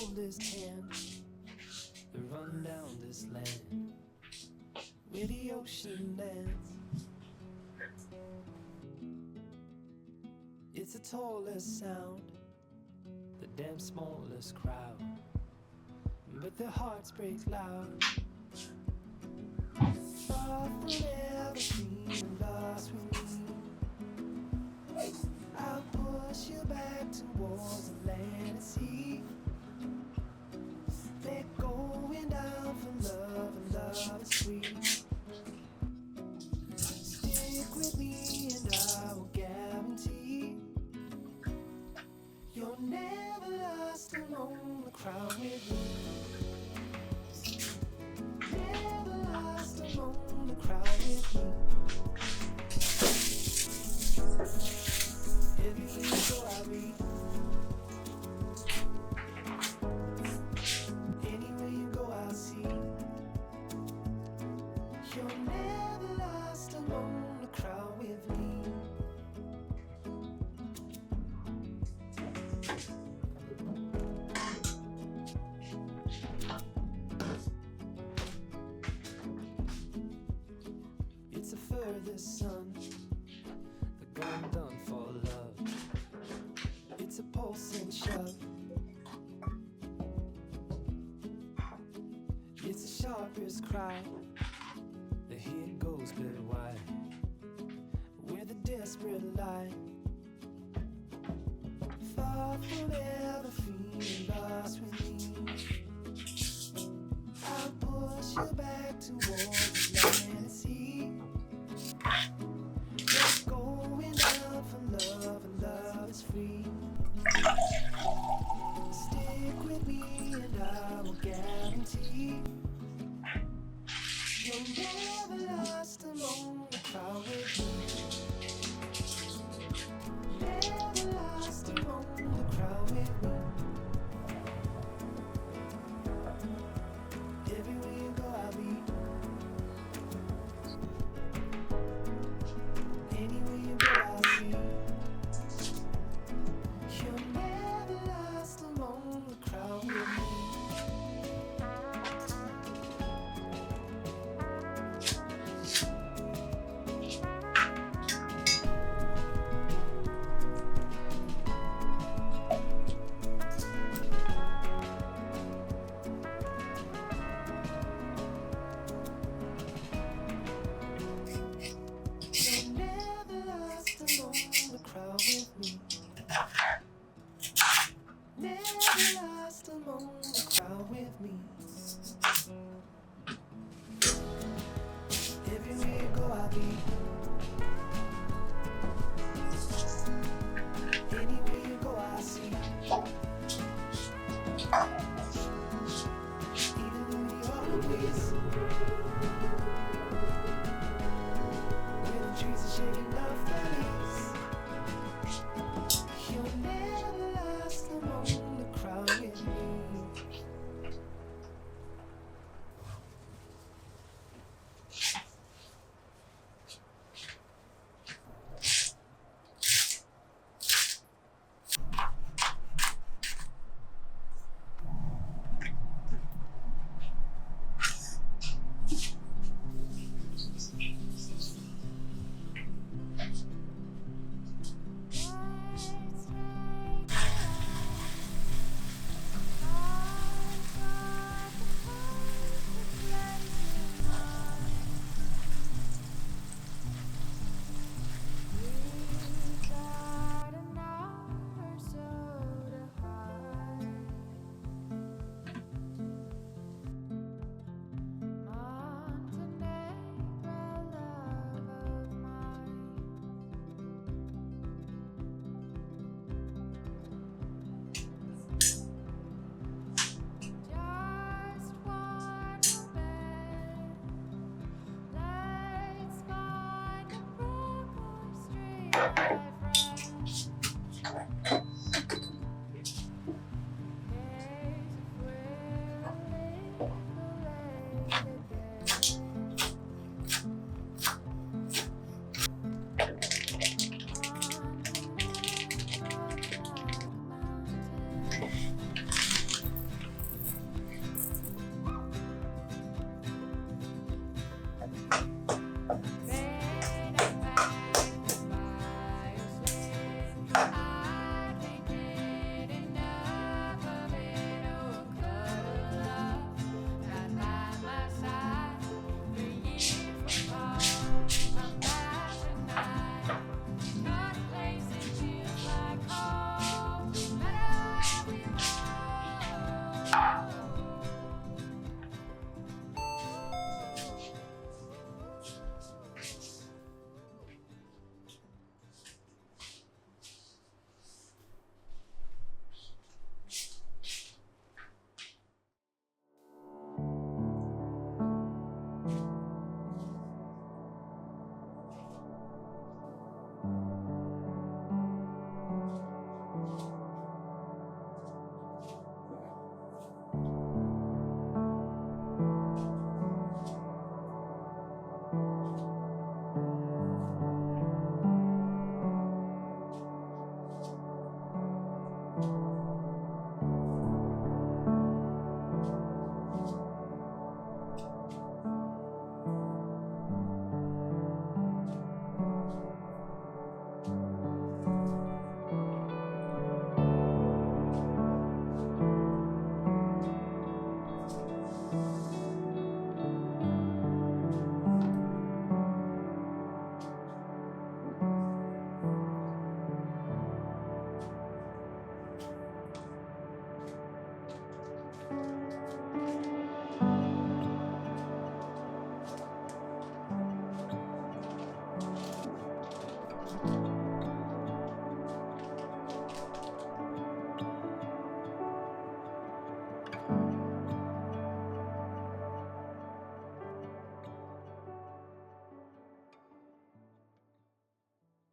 hold his hand and run down this land where the ocean lands. It's the tallest sound, the damn smallest crowd, but their hearts break loud. Far from ever feeling lost with me, I'll push you back towards the land and sea. They're going down for love, and love is sweet. Stick with me and I will guarantee you're never lost among the crowd with me. Never lost among the crowd with me. Everywhere you go I'll be. Anywhere you go I'll see. You're never lost among the crowd with me. It's the furthest sun, the gun done for love. It's a pulsing shove. It's the sharpest cry. The hit goes bit wide, where the desperate lie. Far from ever feeling lost with me, I'll push you back towards the land and sea. You're going down for love, and love is free. Stick with me and I will guarantee you're never lost among the crowd with me. Never lost among the crowd with me. Everywhere you go I'll be. Anywhere you go I'll see. You're never lost among the crowd with me. You're never lost among the crowd with me. Never lost among the crowd with me. Everywhere you go I'll be. Anywhere you go I'll see. Even in the autumn breeze, where the trees are shaking off their leaves. You're never lost among the crowd with me. Every